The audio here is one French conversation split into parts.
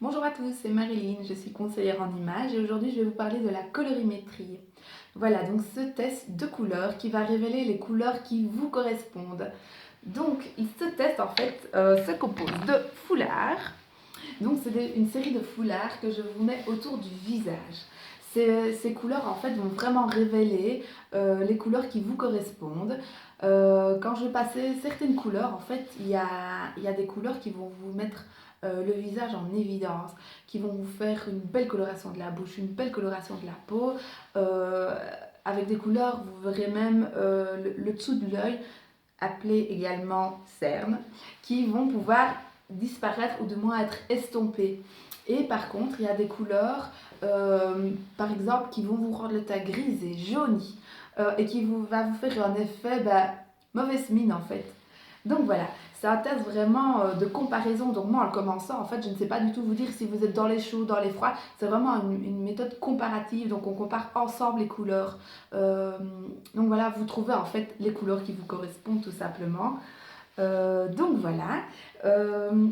Bonjour à tous, c'est Marilyn, je suis conseillère en images et aujourd'hui je vais vous parler de la colorimétrie. Voilà, donc ce test de couleurs qui va révéler les couleurs qui vous correspondent. Donc ce test en fait se compose de foulards. Donc c'est une série de foulards que je vous mets autour du visage. Ces couleurs en fait vont vraiment révéler les couleurs qui vous correspondent. Quand je vais passer certaines couleurs, en fait, il y a des couleurs qui vont vous mettre le visage en évidence, qui vont vous faire une belle coloration de la bouche, une belle coloration de la peau. Euh, Avec des couleurs, vous verrez même le dessous de l'œil, appelé également cernes, qui vont pouvoir disparaître ou de moins être estompées. Et par contre, il y a des couleurs, par exemple, qui vont vous rendre le teint grisé, jauni, et qui va vous faire un effet mauvaise mine en fait. Donc voilà, c'est un test vraiment de comparaison. Donc moi, en commençant, en fait, je ne sais pas du tout vous dire si vous êtes dans les chauds, dans les froids. C'est vraiment une méthode comparative. Donc on compare ensemble les couleurs. Euh, donc voilà, vous trouvez en fait les couleurs qui vous correspondent tout simplement. Donc voilà. Euh,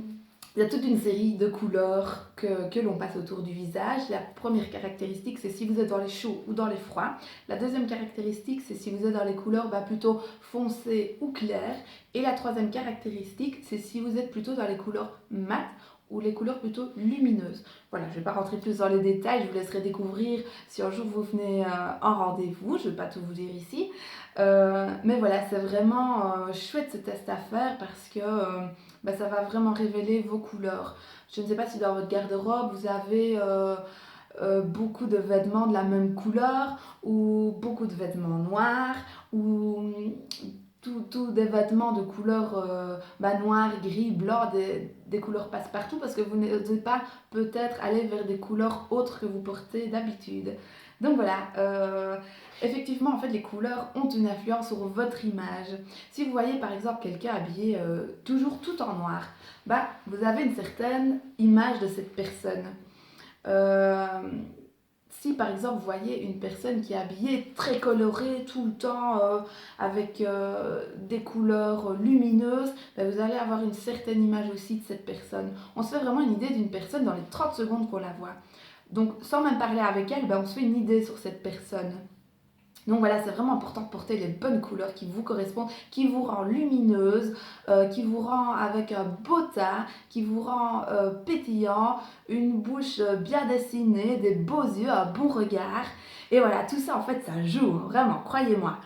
il y a toute une série de couleurs que l'on passe autour du visage. La première caractéristique, c'est si vous êtes dans les chauds ou dans les froids. La deuxième caractéristique, c'est si vous êtes dans les couleurs plutôt foncées ou claires. Et la troisième caractéristique, c'est si vous êtes plutôt dans les couleurs mates ou les couleurs plutôt lumineuses. Voilà, je ne vais pas rentrer plus dans les détails, je vous laisserai découvrir si un jour vous venez en rendez-vous, je ne vais pas tout vous dire ici. Mais voilà, c'est vraiment chouette ce test à faire parce que ça va vraiment révéler vos couleurs. Je ne sais pas si dans votre garde-robe vous avez beaucoup de vêtements de la même couleur ou beaucoup de vêtements noirs ou tout des vêtements de couleur noir, gris, blanc, des couleurs passe-partout parce que vous n'osez pas peut-être aller vers des couleurs autres que vous portez d'habitude. Donc voilà, effectivement en fait les couleurs ont une influence sur votre image. Si vous voyez par exemple quelqu'un habillé toujours tout en noir, vous avez une certaine image de cette personne. Euh, Si par exemple vous voyez une personne qui est habillée très colorée tout le temps avec des couleurs lumineuses, vous allez avoir une certaine image aussi de cette personne. On se fait vraiment une idée d'une personne dans les 30 secondes qu'on la voit. Donc sans même parler avec elle, on se fait une idée sur cette personne. Donc voilà, c'est vraiment important de porter les bonnes couleurs qui vous correspondent, qui vous rend lumineuse, qui vous rend avec un beau teint, qui vous rend pétillant, une bouche bien dessinée, des beaux yeux, un bon regard. Et voilà, tout ça en fait, ça joue, vraiment, croyez-moi.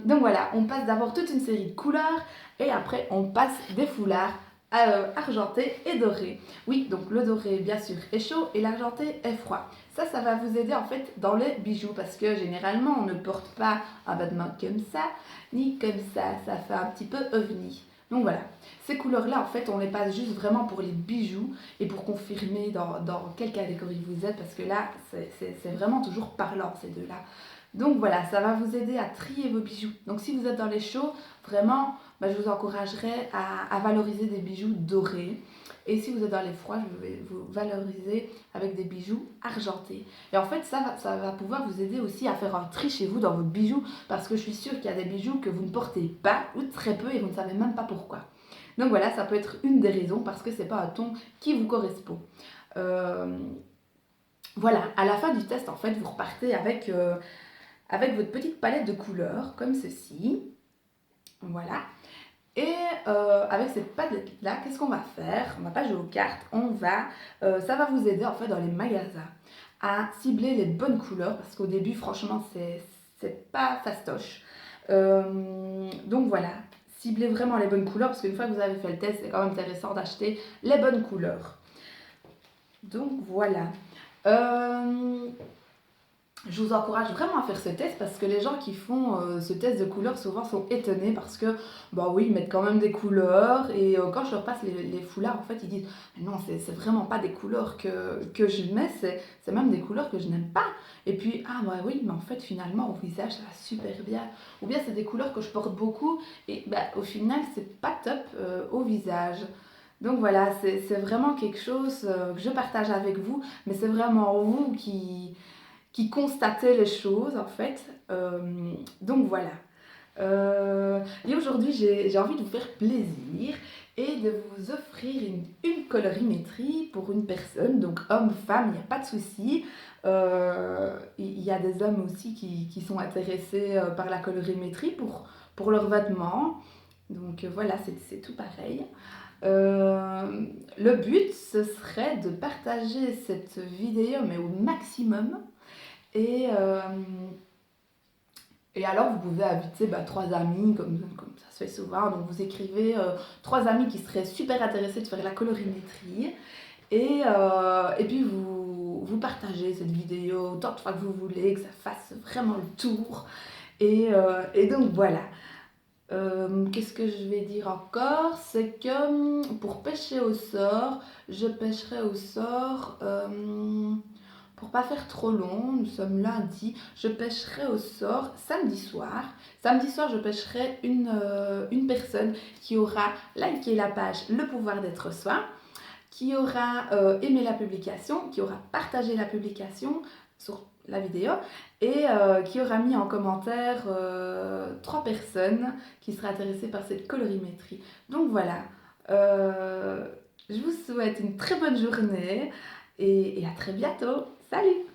Donc voilà, on passe d'abord toute une série de couleurs et après on passe des foulards argenté et doré. Oui, donc le doré bien sûr est chaud et l'argenté est froid. Ça va vous aider en fait dans les bijoux parce que généralement on ne porte pas un vêtement comme ça ni comme ça fait un petit peu ovni. Donc voilà, ces couleurs-là en fait on les passe juste vraiment pour les bijoux et pour confirmer dans quelle catégorie vous êtes parce que là c'est vraiment toujours parlant ces deux-là. Donc voilà, ça va vous aider à trier vos bijoux. Donc si vous êtes dans les chauds, vraiment, je vous encouragerais à valoriser des bijoux dorés. Et si vous êtes dans les froids, je vais vous valoriser avec des bijoux argentés. Et en fait, ça va pouvoir vous aider aussi à faire un tri chez vous dans vos bijoux. Parce que je suis sûre qu'il y a des bijoux que vous ne portez pas ou très peu et vous ne savez même pas pourquoi. Donc voilà, ça peut être une des raisons parce que c'est pas un ton qui vous correspond. Euh, voilà, à la fin du test, en fait, vous repartez avec votre petite palette de couleurs, comme ceci. Voilà. Et avec cette palette-là, qu'est-ce qu'on va faire? On ne va pas jouer aux cartes, ça va vous aider en fait dans les magasins à cibler les bonnes couleurs parce qu'au début, franchement, c'est pas fastoche. Donc voilà, ciblez vraiment les bonnes couleurs parce qu'une fois que vous avez fait le test, c'est quand même intéressant d'acheter les bonnes couleurs. Donc voilà. Euh, Je vous encourage vraiment à faire ce test parce que les gens qui font ce test de couleurs souvent sont étonnés parce que, oui, ils mettent quand même des couleurs et quand je leur passe les foulards, en fait, ils disent non, c'est vraiment pas des couleurs que je mets, c'est même des couleurs que je n'aime pas. Et puis, oui, mais en fait, finalement, au visage, ça va super bien. Ou bien, c'est des couleurs que je porte beaucoup et au final, c'est pas top au visage. Donc voilà, c'est vraiment quelque chose que je partage avec vous, mais c'est vraiment vous qui constatait les choses en fait. Donc voilà. Et aujourd'hui, j'ai envie de vous faire plaisir et de vous offrir une colorimétrie pour une personne, donc homme, femme, il n'y a pas de souci. Il y a des hommes aussi qui sont intéressés par la colorimétrie pour leurs vêtements. Donc voilà, c'est tout pareil. Le but, ce serait de partager cette vidéo, mais au maximum. Et, euh, et alors, vous pouvez inviter trois amis, comme ça se fait souvent. Donc, vous écrivez trois amis qui seraient super intéressés de faire la colorimétrie. Et puis, vous partagez cette vidéo autant de fois que vous voulez, que ça fasse vraiment le tour. Et donc, voilà. Qu'est-ce que je vais dire encore? C'est que pour pêcher au sort, je pêcherai au sort, pour pas faire trop long, nous sommes lundi, je pêcherai au sort samedi soir. Samedi soir, je pêcherai une personne qui aura liké la page Le Pouvoir d'être soi, qui aura aimé la publication, qui aura partagé la publication sur la vidéo et qui aura mis en commentaire 3 personnes qui seraient intéressées par cette colorimétrie. Donc voilà, je vous souhaite une très bonne journée et à très bientôt. Salut!